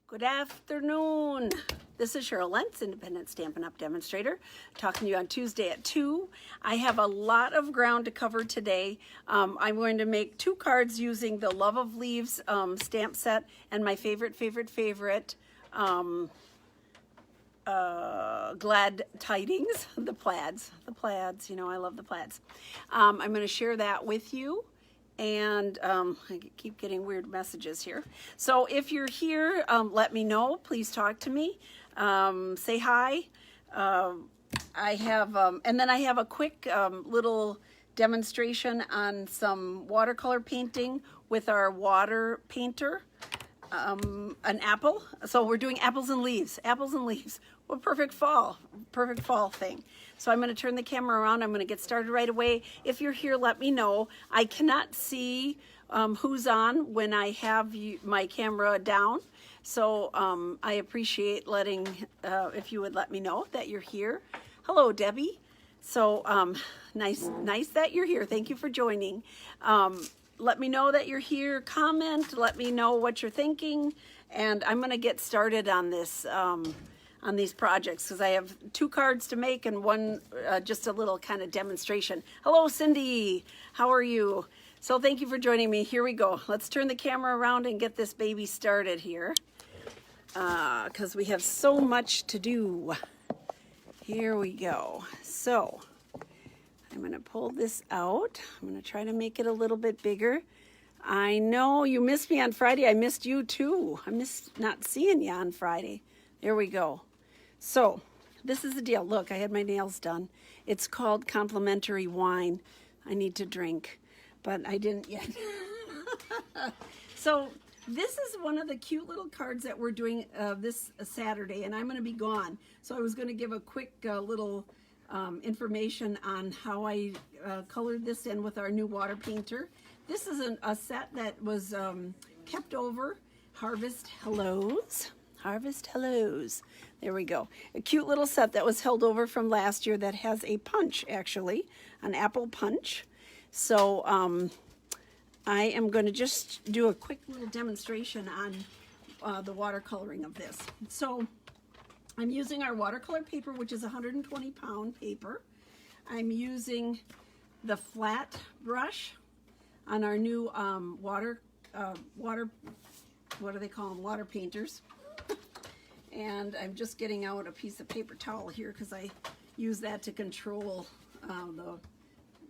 Good afternoon. This is Cheryl Lentz, Independent Stampin' Up! Demonstrator, talking to you on Tuesday at 2. I have a lot of ground to cover today. I'm going to make 2 cards using the Love of Leaves stamp set and my favorite glad tidings, the plaids, you know, I love the plaids. I'm going to share that with you. And I keep getting weird messages here. So if you're here, let me know. Please talk to me. Say hi. I have, and then I have a quick little demonstration on some watercolor painting with our water painter, an apple. So we're doing apples and leaves. Well, perfect fall thing. So I'm going to turn the camera around. I'm going to get started right away. If you're here, let me know. I cannot see who's on when I have my camera down. So I appreciate if you would let me know that you're here. Hello, Debbie. So nice that you're here. Thank you for joining. Let me know that you're here. Comment. Let me know what you're thinking. And I'm going to get started on this. On these projects because I have 2 cards to make and one just a little kind of demonstration. Hello, Cindy. How are you? So thank you for joining me. Here we go. Let's turn the camera around and get this baby started here because we have so much to do. Here we go. So I'm going to pull this out. I'm going to try to make it a little bit bigger. I know you missed me on Friday. I missed you too. I missed not seeing you on Friday. There we go. So this is the deal. Look, I had my nails done. It's called complimentary wine. I need to drink, but I didn't yet. So this is one of the cute little cards that we're doing this Saturday, and I'm going to be gone. So I was going to give a quick little information on how I colored this in with our new water painter. This is a set that was kept over. Harvest Hellos. There we go. A cute little set that was held over from last year that has a punch, actually, an apple punch. So I am going to just do a quick little demonstration on the watercoloring of this. So I'm using our watercolor paper, which is 120-pound paper. I'm using the flat brush on our new water, what do they call them? Water painters. And I'm just getting out a piece of paper towel here because I use that to control the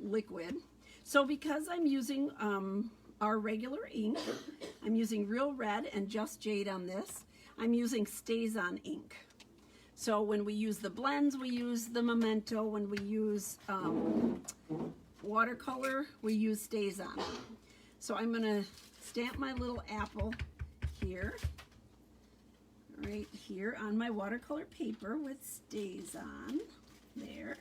liquid. So because I'm using our regular ink, I'm using Real Red and Just Jade on this. I'm using StazOn ink. So when we use the blends, we use the Memento. When we use watercolor, we use StazOn. So I'm going to stamp my little apple here. Right here on my watercolor paper with StazOn there.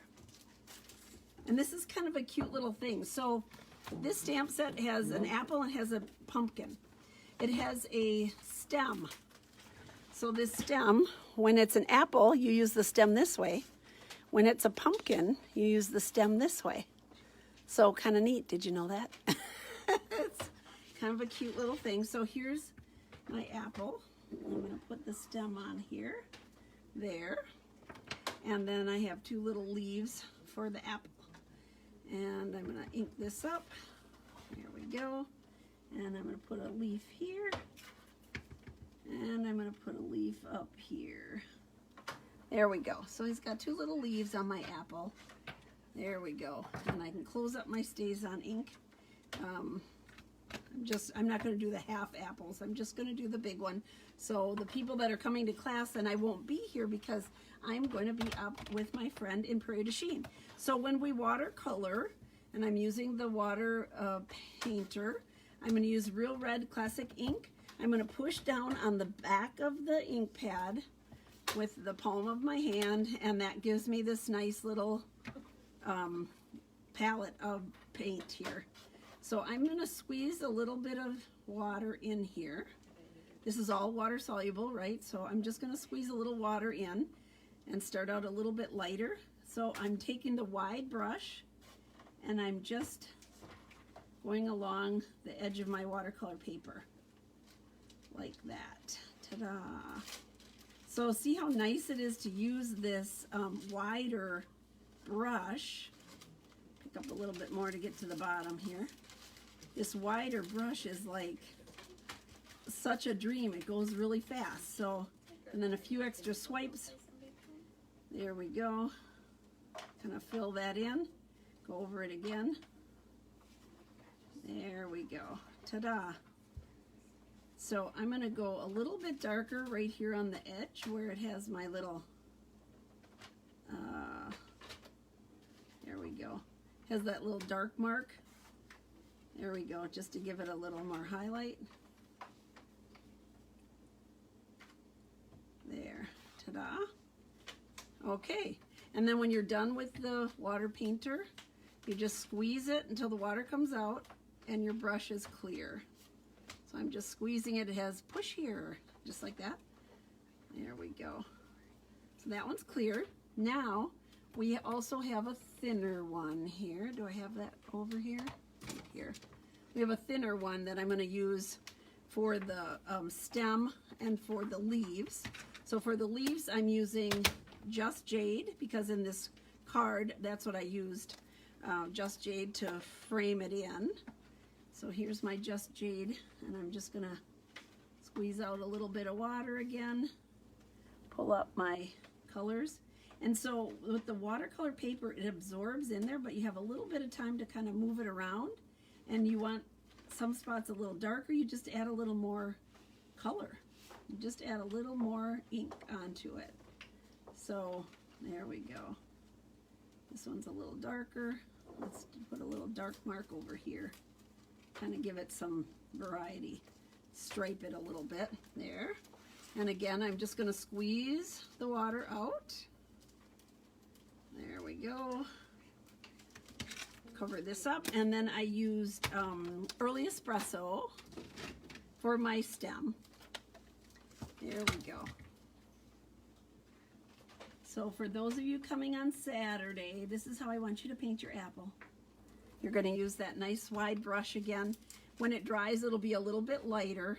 And this is kind of a cute little thing. So this stamp set has an apple and has a pumpkin. It has a stem. So this stem, when it's an apple, you use the stem this way. When it's a pumpkin, you use the stem this way. So kind of neat. Did you know that? It's kind of a cute little thing. So here's my apple. I'm going to put the stem on here, there, and then I have 2 little leaves for the apple, and I'm going to ink this up. There we go, and I'm going to put a leaf here, and I'm going to put a leaf up here. There we go. So he's got 2 little leaves on my apple. There we go, and I can close up my StazOn ink. I'm not going to do the half apples. I'm just going to do the big one. So the people that are coming to class, and I won't be here because I'm going to be up with my friend in Prairie du Chien. So when we watercolor, and I'm using the water painter, I'm going to use Real Red Classic ink. I'm going to push down on the back of the ink pad with the palm of my hand, and that gives me this nice little palette of paint here. So I'm going to squeeze a little bit of water in here. This is all water soluble, right? So I'm just going to squeeze a little water in and start out a little bit lighter. So I'm taking the wide brush and I'm just going along the edge of my watercolor paper like that. Ta-da. So see how nice it is to use this wider brush. Pick up a little bit more to get to the bottom here. This wider brush is like such a dream. It goes really fast. So, and then a few extra swipes. There we go. Kind of fill that in. Go over it again. There we go. Ta-da. So I'm going to go a little bit darker right here on the edge where it has my little, there we go. Has that little dark mark. There we go, just to give it a little more highlight. There, ta-da. Okay, and then when you're done with the water painter, you just squeeze it until the water comes out and your brush is clear. So I'm just squeezing it. It has push here, just like that. There we go. So that one's clear. Now, we also have a thinner one here. Do I have that over here? Here. We have a thinner one that I'm going to use for the stem and for the leaves. So for the leaves, I'm using Just Jade, because in this card, that's what I used, Just Jade to frame it in. So here's my Just Jade, and I'm just going to squeeze out a little bit of water again, pull up my colors. And so with the watercolor paper, it absorbs in there, but you have a little bit of time to kind of move it around. And you want some spots a little darker, you just add a little more color. You just add a little more ink onto it. So there we go. This one's a little darker. Let's put a little dark mark over here. Kind of give it some variety. Stripe it a little bit there. And again, I'm just going to squeeze the water out. There we go. Cover this up, and then I used Early Espresso for my stem. There we go. So for those of you coming on Saturday, this is how I want you to paint your apple. You're going to use that nice wide brush again. When it dries, it'll be a little bit lighter,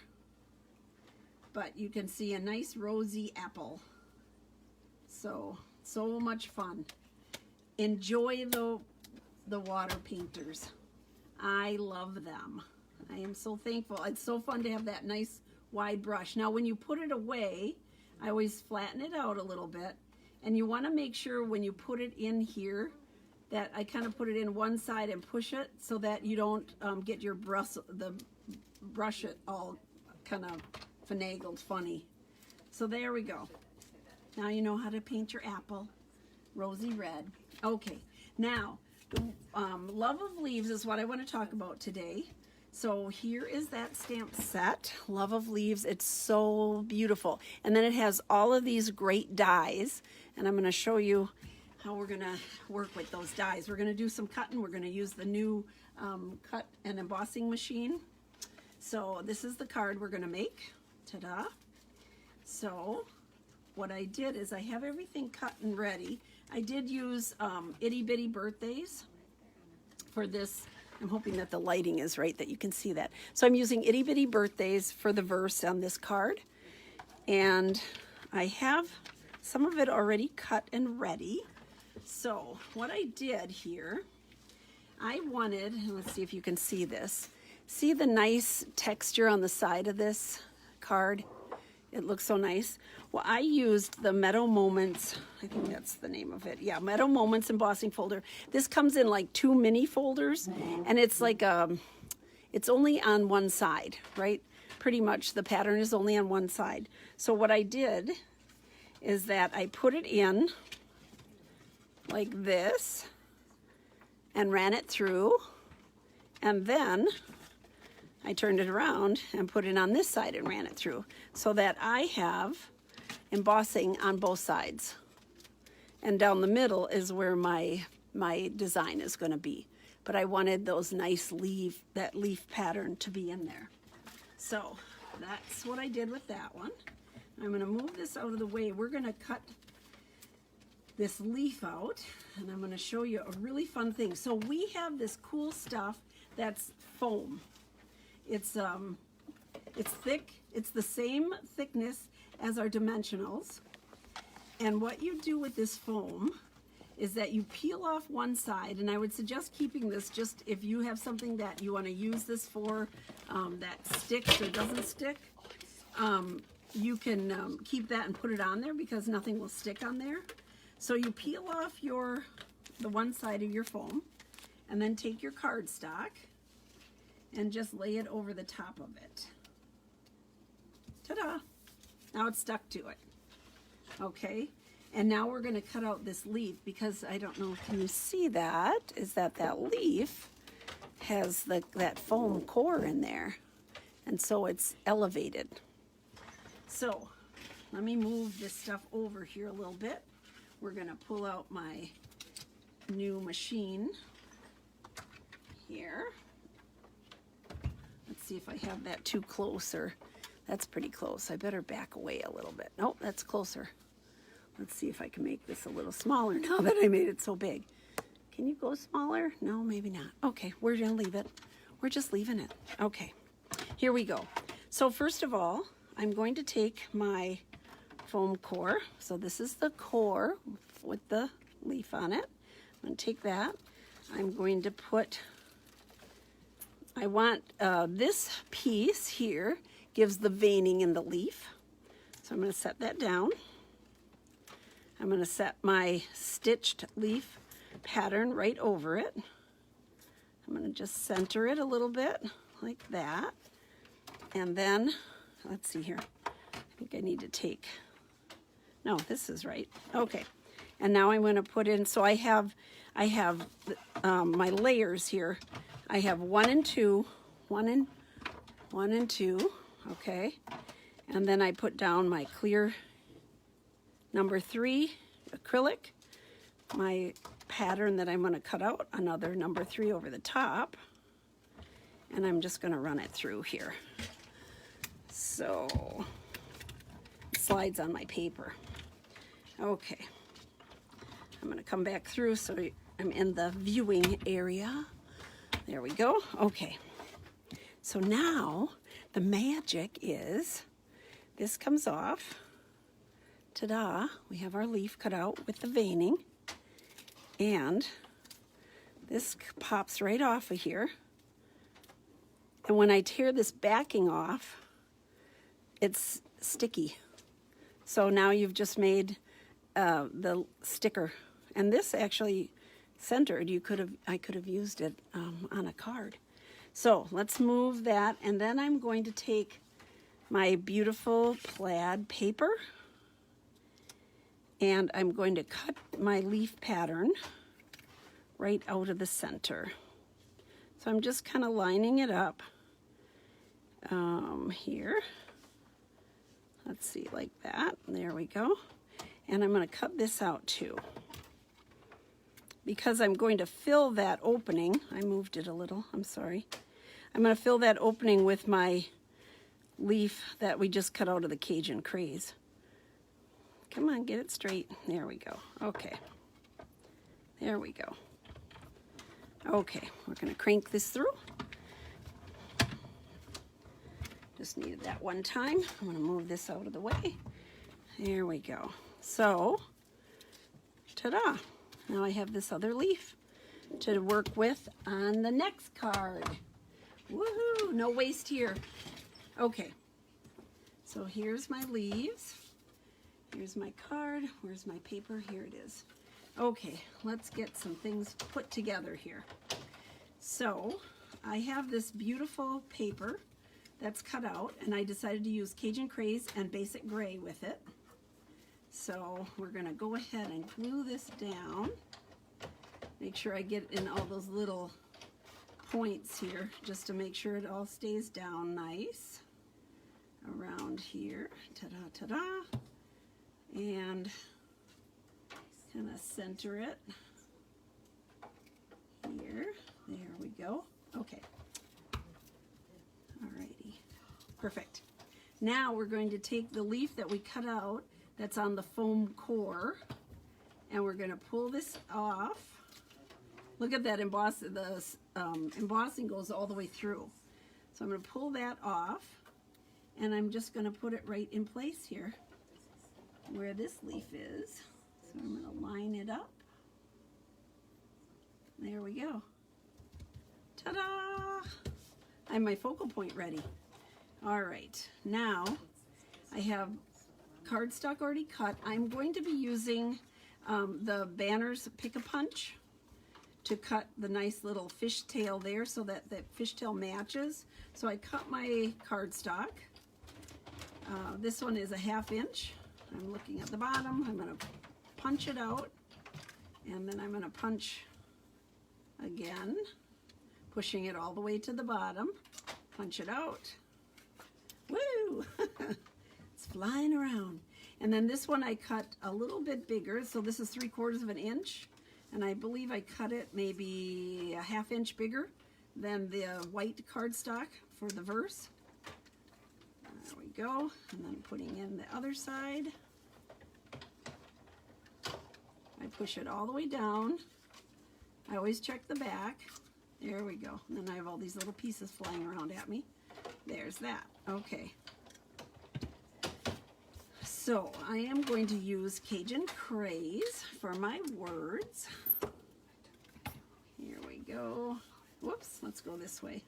but you can see a nice rosy apple. So much fun. Enjoy the water painters. I love them. I am so thankful. It's so fun to have that nice wide brush. Now when you put it away, I always flatten it out a little bit, and you want to make sure when you put it in here that I kind of put it in one side and push it so that you don't get your brush it all kind of finagled funny. So there we go. Now you know how to paint your apple rosy red. Okay, now Love of Leaves is what I want to talk about today. So here is that stamp set, Love of Leaves. It's so beautiful. And then it has all of these great dies, and I'm going to show you how we're going to work with those dies. We're going to do some cutting. We're going to use the new cut and embossing machine. So this is the card we're going to make. Ta-da. So what I did is I have everything cut and ready. I did use Itty Bitty Birthdays for this. I'm hoping that the lighting is right, that you can see that. So I'm using Itty Bitty Birthdays for the verse on this card. And I have some of it already cut and ready. So what I did here, I wanted, let's see if you can see this. See the nice texture on the side of this card? It looks so nice. Well, I used the Meadow Moments, I think that's the name of it. Yeah, Meadow Moments embossing folder. This comes in like 2 mini folders, and it's like it's only on one side, right? Pretty much the pattern is only on one side. So what I did is that I put it in like this and ran it through, and then I turned it around and put it on this side and ran it through, so that I have embossing on both sides. And down the middle is where my design is going to be. But I wanted those nice that leaf pattern to be in there. So that's what I did with that one. I'm going to move this out of the way. We're going to cut this leaf out, and I'm going to show you a really fun thing. So we have this cool stuff that's foam. It's It's thick. It's the same thickness as our dimensionals. And what you do with this foam is that you peel off one side, and I would suggest keeping this just if you have something that you want to use this for that sticks or doesn't stick. You can keep that and put it on there because nothing will stick on there. So you peel off the one side of your foam, and then take your cardstock and just lay it over the top of it. Ta-da! Now it's stuck to it. Okay, and now we're going to cut out this leaf because I don't know, can you see that? Is that leaf has that foam core in there, and so it's elevated. So let me move this stuff over here a little bit. We're going to pull out my new machine here. Let's see if I have that too close, or that's pretty close. I better back away a little bit. Nope, that's closer. Let's see if I can make this a little smaller now that I made it so big. Can you go smaller? No, maybe not. Okay, we're gonna leave it. We're just leaving it. Okay, here we go. So first of all, I'm going to take my foam core. So this is the core with the leaf on it. I'm going to take that. I'm going to put, I want this piece here gives the veining in the leaf. So I'm going to set that down. I'm going to set my stitched leaf pattern right over it. I'm going to just center it a little bit like that. And then, let's see here. I think I need to take, no, this is right. Okay. And now I'm going to put in, so I have my layers here. I have 1 and 2, 1 and 2, okay? And then I put down my clear number 3 acrylic, my pattern that I'm going to cut out, another number 3 over the top, and I'm just going to run it through here. So it slides on my paper. Okay. I'm going to come back through so I'm in the viewing area. There we go. Okay. So now the magic is this comes off. Ta-da. We have our leaf cut out with the veining. And this pops right off of here. And when I tear this backing off, it's sticky. So now you've just made the sticker. And this actually centered. I could have used it on a card. So let's move that, and then I'm going to take my beautiful plaid paper, and I'm going to cut my leaf pattern right out of the center. So I'm just kind of lining it up here. Let's see, like that. There we go. And I'm going to cut this out too, because I'm going to fill that opening. I moved it a little, I'm sorry. I'm going to fill that opening with my leaf that we just cut out of the Cajun craze. Come on, get it straight. There we go. Okay. There we go. Okay, we're going to crank this through. Just needed that one time. I'm going to move this out of the way. There we go. So, ta-da. Now I have this other leaf to work with on the next card. Woohoo! No waste here. Okay. So here's my leaves. Here's my card. Where's my paper? Here it is. Okay, let's get some things put together here. So I have this beautiful paper that's cut out, and I decided to use Cajun Craze and Basic Gray with it. So we're going to go ahead and glue this down. Make sure I get in all those little points here just to make sure it all stays down nice around here. Ta-da, ta-da. And kind of center it here. There we go. Okay. Alrighty. Perfect. Now we're going to take the leaf that we cut out that's on the foam core, and we're going to pull this off. Look at that embossing goes all the way through. So I'm going to pull that off, And I'm just going to put it right in place here where this leaf is. So I'm going to line it up. There we go. Ta-da! I have my focal point ready. All right, now I have cardstock already cut. I'm going to be using the Banner's Pick-a-Punch to cut the nice little fishtail there so that the fishtail matches. So I cut my cardstock. This one is a 1/2 inch. I'm looking at the bottom. I'm going to punch it out, and then I'm going to punch again, pushing it all the way to the bottom. Punch it out. Woo! It's flying around. And then this one I cut a little bit bigger, so this is 3/4 of an inch, and I believe I cut it maybe a 1/2 inch bigger than the white cardstock for the verse. There we go. And then putting in the other side. I push it all the way down. I always check the back. There we go. And then I have all these little pieces flying around at me. There's that. Okay. So I am going to use Cajun Craze for my words. Here we go. Whoops, let's go this way.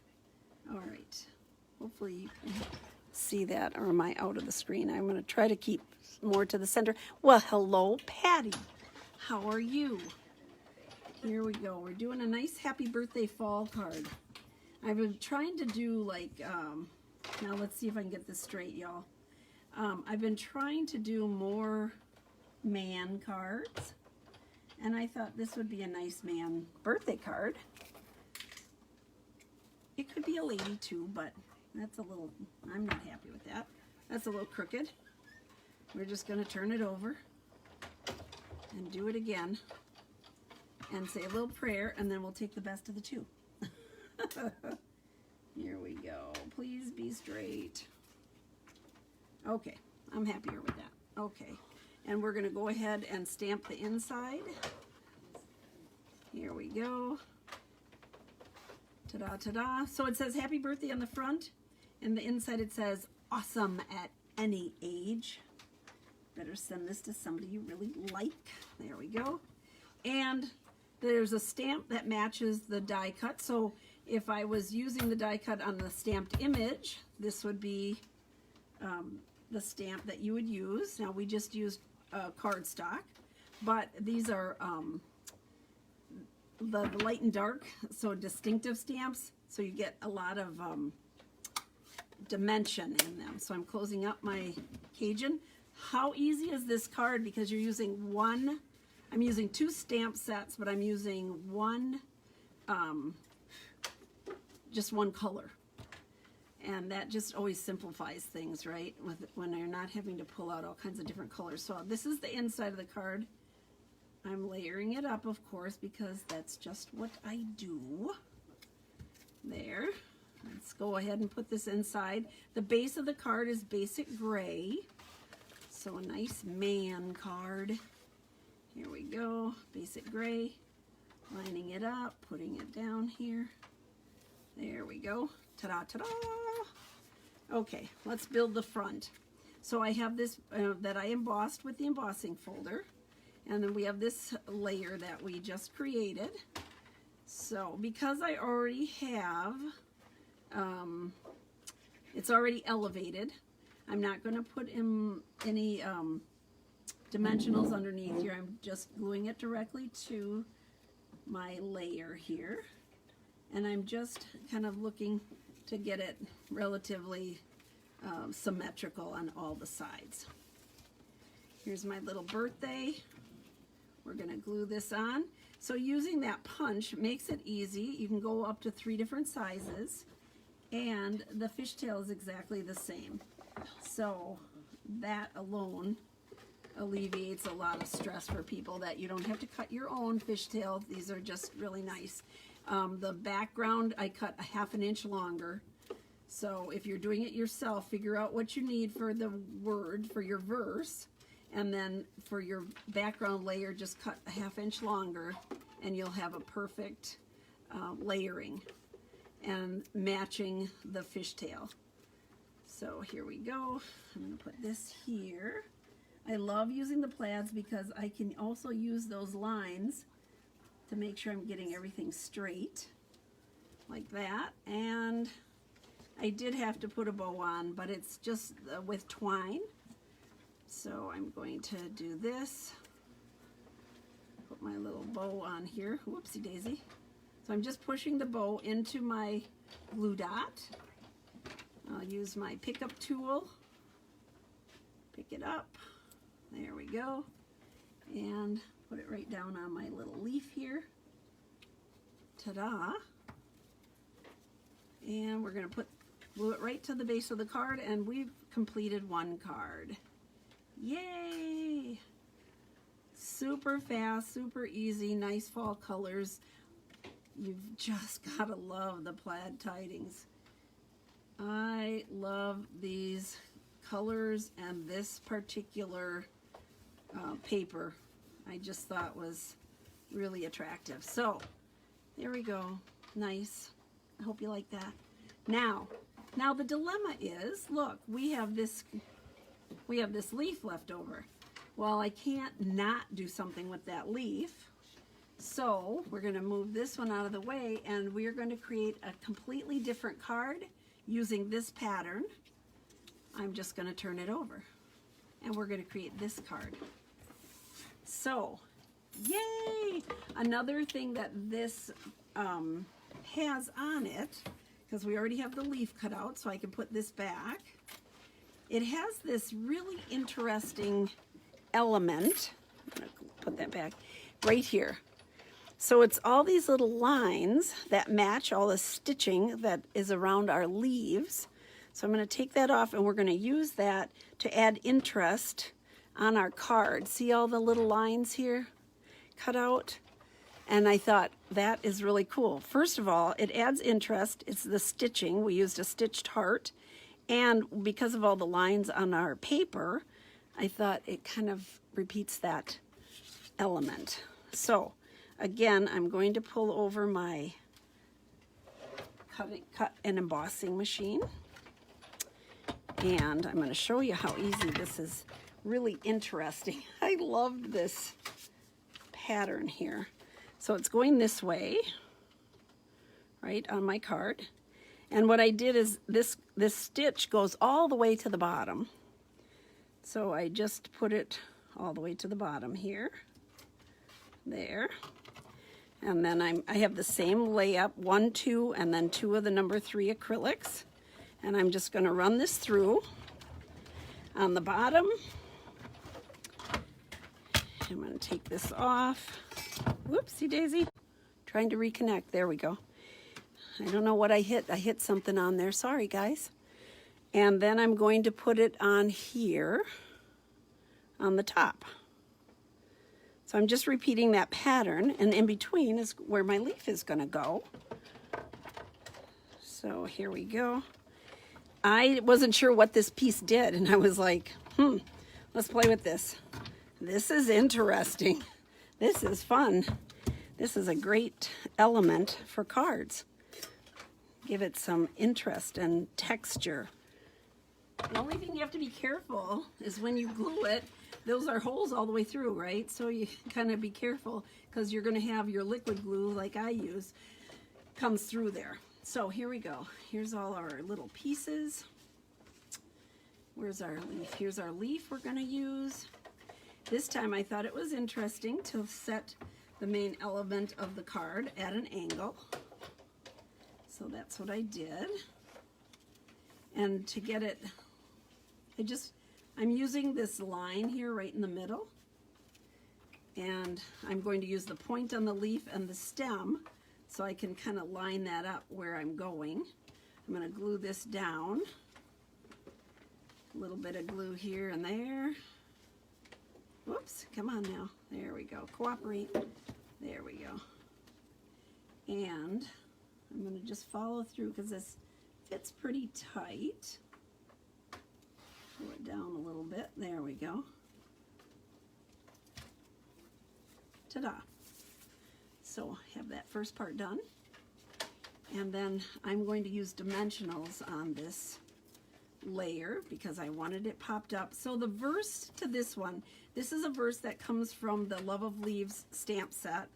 All right. Hopefully you can see that, or am I out of the screen? I'm going to try to keep more to the center. Well, hello, Patty. How are you? Here we go. We're doing a nice happy birthday fall card. I've been trying to do like, now let's see if I can get this straight, y'all. I've been trying to do more man cards, and I thought this would be a nice man birthday card. It could be a lady too, but that's a little, I'm not happy with that. That's a little crooked. We're just going to turn it over and do it again and say a little prayer, and then we'll take the best of the two. Here we go. Please be straight. Okay, I'm happier with that. Okay, and we're going to go ahead and stamp the inside. Here we go. Ta-da, ta-da. So it says happy birthday on the front, and the inside it says awesome at any age. Better send this to somebody you really like. There we go. And there's a stamp that matches the die cut. So if I was using the die cut on the stamped image, this would be the stamp that you would use. Now we just used cardstock, but these are the light and dark, so distinctive stamps. So you get a lot of dimension in them. So I'm closing up my Cajun. How easy is this card? Because you're using one, I'm using 2 stamp sets, but I'm using one, just one color. And that just always simplifies things, right? When you're not having to pull out all kinds of different colors. So this is the inside of the card. I'm layering it up, of course, because that's just what I do. There. Let's go ahead and put this inside. The base of the card is basic gray. So a nice man card. Here we go. Basic gray. Lining it up, putting it down here. There we go. Ta-da, ta-da. Okay, let's build the front. So I have this that I embossed with the embossing folder. And then we have this layer that we just created. So because I already have, it's already elevated, I'm not going to put in any dimensionals underneath here. I'm just gluing it directly to my layer here. And I'm just kind of looking to get it relatively symmetrical on all the sides. Here's my little birthday. We're going to glue this on. So using that punch makes it easy. You can go up to 3 different sizes, and the fishtail is exactly the same. So that alone alleviates a lot of stress for people, that you don't have to cut your own fishtail. These are just really nice. The background I cut a 1/2 inch longer. So if you're doing it yourself, figure out what you need for the word, for your verse, and then for your background layer, just cut a 1/2 inch longer, and you'll have a perfect layering and matching the fishtail. So here we go. I'm going to put this here. I love using the plaids because I can also use those lines to make sure I'm getting everything straight, like that. And I did have to put a bow on, but it's just with twine. So I'm going to do this. Put my little bow on here. Whoopsie daisy. So I'm just pushing the bow into my glue dot. I'll use my pickup tool. Pick it up. There we go. And put it right down on my little leaf here. Ta-da. And we're going to glue it right to the base of the card, and we've completed one card. Yay! Super fast, super easy, nice fall colors. You've just got to love the plaid tidings. I love these colors and this particular paper. I just thought was really attractive. So there we go. Nice. I hope you like that. Now the dilemma is, look, we have this leaf left over. Well, I can't not do something with that leaf. So we're going to move this one out of the way, and we're going to create a completely different card using this pattern. I'm just going to turn it over, and we're going to create this card. So, yay! Another thing that this has on it, because we already have the leaf cut out, so I can put this back. It has this really interesting element. I'm going to put that back right here. So it's all these little lines that match all the stitching that is around our leaves. So I'm going to take that off, and we're going to use that to add interest on our card. See all the little lines here cut out? And I thought that is really cool. First of all, it adds interest. It's the stitching. We used a stitched heart. And because of all the lines on our paper, I thought it kind of repeats that element. So again, I'm going to pull over my cut and embossing machine. And I'm going to show you how easy this is. Really interesting. I loved this pattern here. So it's going this way, right on my card. And what I did is this stitch goes all the way to the bottom. So I just put it all the way to the bottom here. There. And then I have the same layup, 1, 2, and then 2 of the number 3 acrylics. And I'm just going to run this through on the bottom. I'm going to take this off. Whoopsie daisy. Trying to reconnect. There we go. I don't know what I hit. I hit something on there. Sorry, guys. And then I'm going to put it on here on the top. So I'm just repeating that pattern, and in between is where my leaf is going to go. So here we go. I wasn't sure what this piece did, and I was like, let's play with this. This is interesting. This is fun. This is a great element for cards. Give it some interest and texture. The only thing you have to be careful is when you glue it, those are holes all the way through, right? So you kind of be careful, because you're going to have your liquid glue, like I use, comes through there. So here we go. Here's all our little pieces. Where's our leaf? Here's our leaf we're going to use. This time I thought it was interesting to set the main element of the card at an angle. So that's what I did. And to get it, I'm using this line here right in the middle. And I'm going to use the point on the leaf and the stem so I can kind of line that up where I'm going. I'm going to glue this down. A little bit of glue here and there. Whoops, come on now. There we go. Cooperate. There we go. And I'm going to just follow through because this fits pretty tight. Pull it down a little bit. There we go. Ta-da. So have that first part done. And then I'm going to use dimensionals on this layer because I wanted it popped up. So the verse to this one, this is a verse that comes from the Love of Leaves stamp set.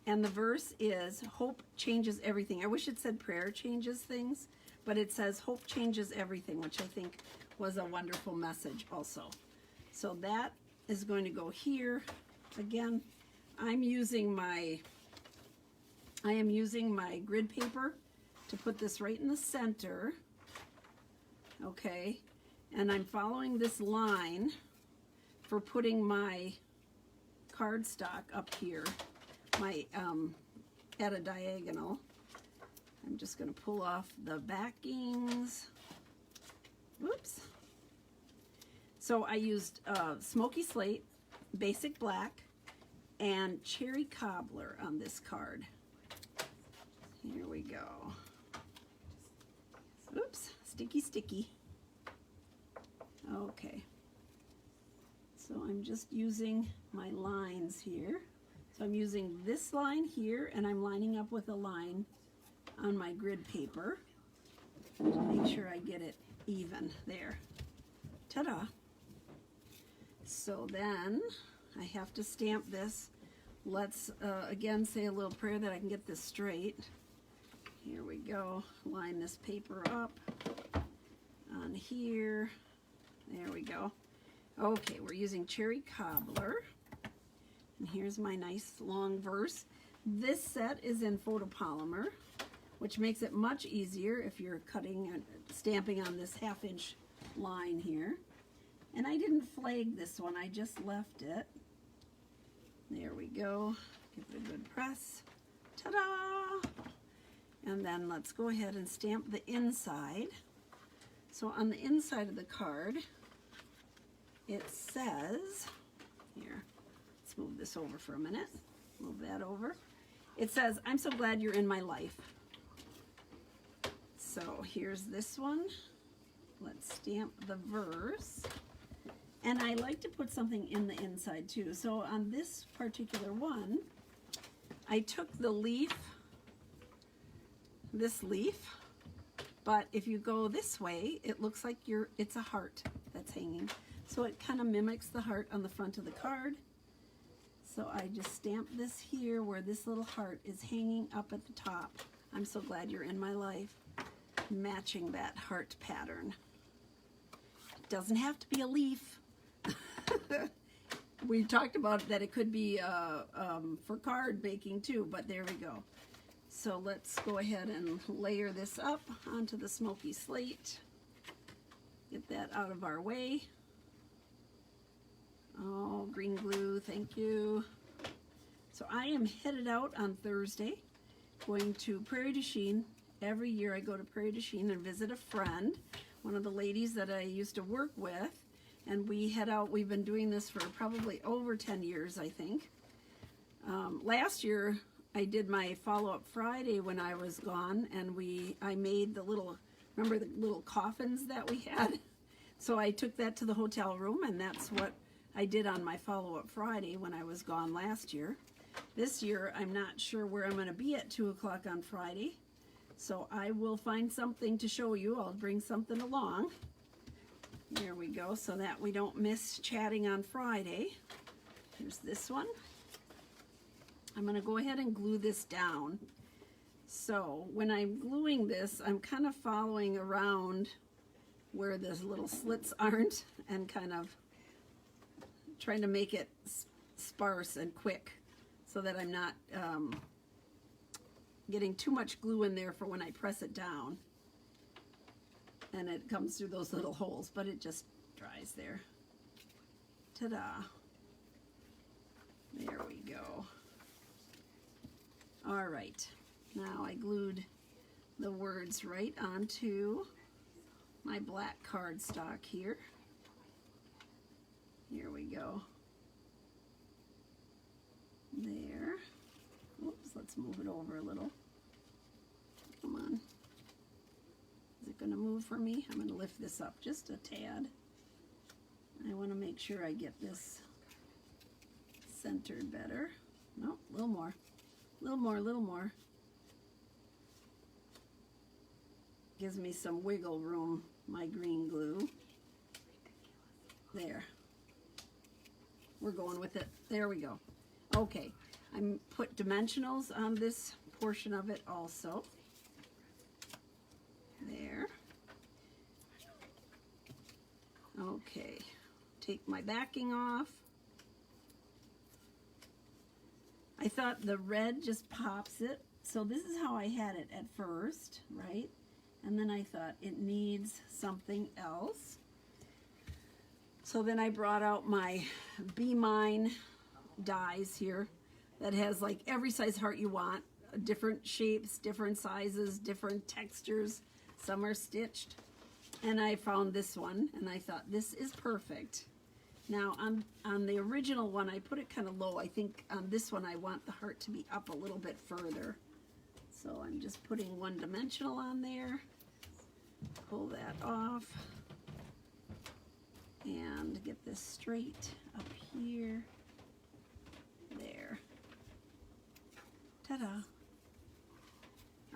And the verse is, hope changes everything. I wish it said prayer changes things, but it says hope changes everything, which I think was a wonderful message also. So that is going to go here. Again, I am using my grid paper to put this right in the center. Okay, and I'm following this line for putting my cardstock up here, my at a diagonal. I'm just going to pull off the backings. Whoops. So I used Smoky Slate, Basic Black, and Cherry Cobbler on this card. Here we go. Oops, sticky, sticky. Okay. So I'm just using my lines here. So I'm using this line here, and I'm lining up with a line on my grid paper to make sure I get it even there. Ta-da! So then I have to stamp this. Let's again say a little prayer that I can get this straight. Here we go. Line this paper up on here. There we go. Okay, we're using Cherry Cobbler. And here's my nice long verse. This set is in photopolymer, which makes it much easier if you're cutting and stamping on this 1/2 inch line here. And I didn't flag this one, I just left it. There we go. Give it a good press. Ta-da! And then let's go ahead and stamp the inside. So on the inside of the card, it says, here, let's move this over for a minute. Move that over. It says, I'm so glad you're in my life. So here's this one. Let's stamp the verse. And I like to put something in the inside too. So on this particular one, I took the leaf, this leaf, but if you go this way, it looks like it's a heart that's hanging. So it kind of mimics the heart on the front of the card. So I just stamp this here where this little heart is hanging up at the top. I'm so glad you're in my life, matching that heart pattern. It doesn't have to be a leaf. We talked about that it could be for card making too, but there we go. So let's go ahead and layer this up onto the Smoky Slate. Get that out of our way. Oh, green glue, thank you. So I am headed out on Thursday, going to Prairie du Chien. Every year I go to Prairie du Chien and visit a friend, one of the ladies that I used to work with. And we head out, we've been doing this for probably over 10 years, I think. Last year, I did my follow-up Friday when I was gone, and I made the little, remember the little coffins that we had? So I took that to the hotel room, and that's what I did on my follow-up Friday when I was gone last year. This year, I'm not sure where I'm going to be at 2 o'clock on Friday, so I will find something to show you. I'll bring something along. There we go, so that we don't miss chatting on Friday. Here's this one. I'm going to go ahead and glue this down. So when I'm gluing this, I'm kind of following around where the little slits aren't and kind of trying to make it sparse and quick so that I'm not getting too much glue in there for when I press it down. And it comes through those little holes, but it just dries there. Ta-da. There we go. All right, now I glued the words right onto my black cardstock here. Here we go. There. Oops, let's move it over a little. Come on. Is it going to move for me? I'm going to lift this up just a tad. I want to make sure I get this centered better. No, a little more. A little more, a little more. Gives me some wiggle room my green glue. There. We're going with it. There we go. Okay, I put dimensionals on this portion of it also. There. Okay, take my backing off. I thought the red just pops it. So this is how I had it at first, right? And then I thought it needs something else. So then I brought out my Be Mine dies here that has like every size heart you want, different shapes, different sizes, different textures. Some are stitched. And I found this one and I thought this is perfect. Now on the original one I put it kind of low. I think on this one I want the heart to be up a little bit further. So I'm just putting one dimensional on there. Pull that off. And get this straight up here. There. Ta-da.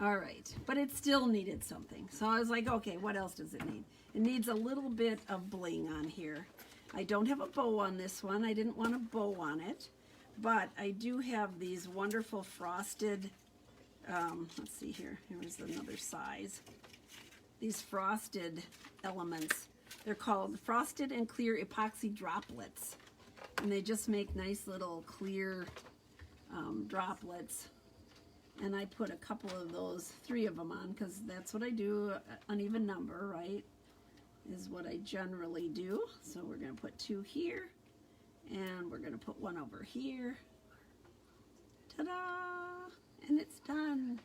All right, but it still needed something. So I was like, okay, what else does it need? It needs a little bit of bling on here. I don't have a bow on this one. I didn't want a bow on it, but I do have these wonderful frosted, let's see here, here's another size. These frosted elements. They're called frosted and clear epoxy droplets. And they just make nice little clear droplets. And I put a couple of those, 3 of them on, because that's what I do, uneven number, right? Is what I generally do. So we're going to put 2 here, and we're going to put 1 over here. Ta-da! And it's done.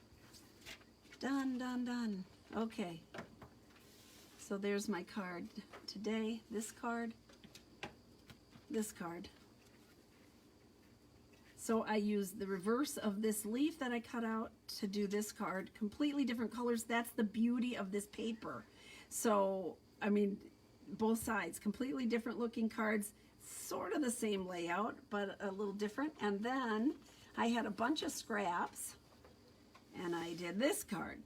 Done, done, done. Okay. So there's my card today. This card. This card. So I used the reverse of this leaf that I cut out to do this card. Completely different colors. That's the beauty of this paper. So, I mean, both sides, completely different looking cards, sort of the same layout, but a little different. And then I had a bunch of scraps, and I did this card.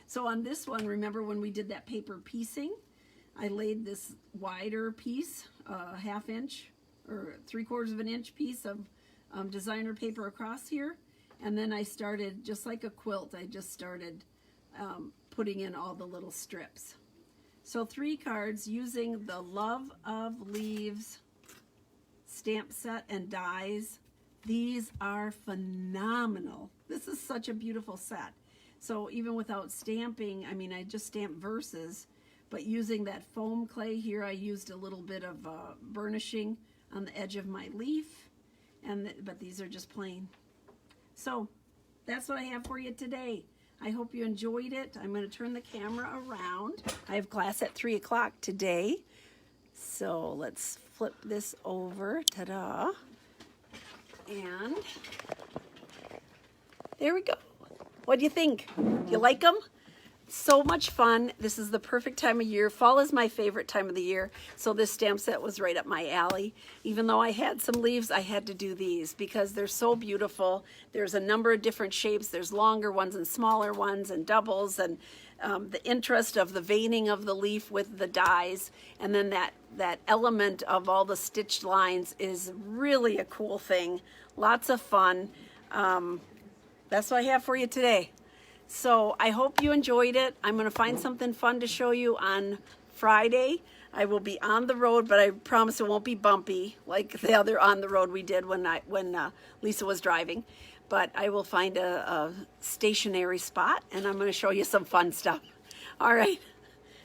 So on this one, remember when we did that paper piecing? I laid this wider piece, 1/2 inch or 3/4 of an inch piece of designer paper across here. And then I started, just like a quilt, I just started putting in all the little strips. So 3 cards using the Love of Leaves stamp set and dies. These are phenomenal. This is such a beautiful set. So even without stamping, I mean, I just stamped verses, but using that foam clay here, I used a little bit of burnishing on the edge of my leaf, but these are just plain. So that's what I have for you today. I hope you enjoyed it. I'm going to turn the camera around. I have class at 3 o'clock today. So let's flip this over. Ta-da. And there we go. What do you think? Do you like them? So much fun. This is the perfect time of year. Fall is my favorite time of the year. So this stamp set was right up my alley. Even though I had some leaves, I had to do these because they're so beautiful. There's a number of different shapes. There's longer ones and smaller ones and doubles, and the interest of the veining of the leaf with the dies, and then that element of all the stitched lines is really a cool thing. Lots of fun. That's what I have for you today. So I hope you enjoyed it. I'm going to find something fun to show you on Friday. I will be on the road, but I promise it won't be bumpy like the other on the road we did when Lisa was driving. But I will find a stationary spot, and I'm going to show you some fun stuff. All right.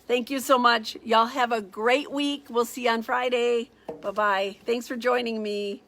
Thank you so much. Y'all have a great week. We'll see you on Friday. Bye-bye. Thanks for joining me.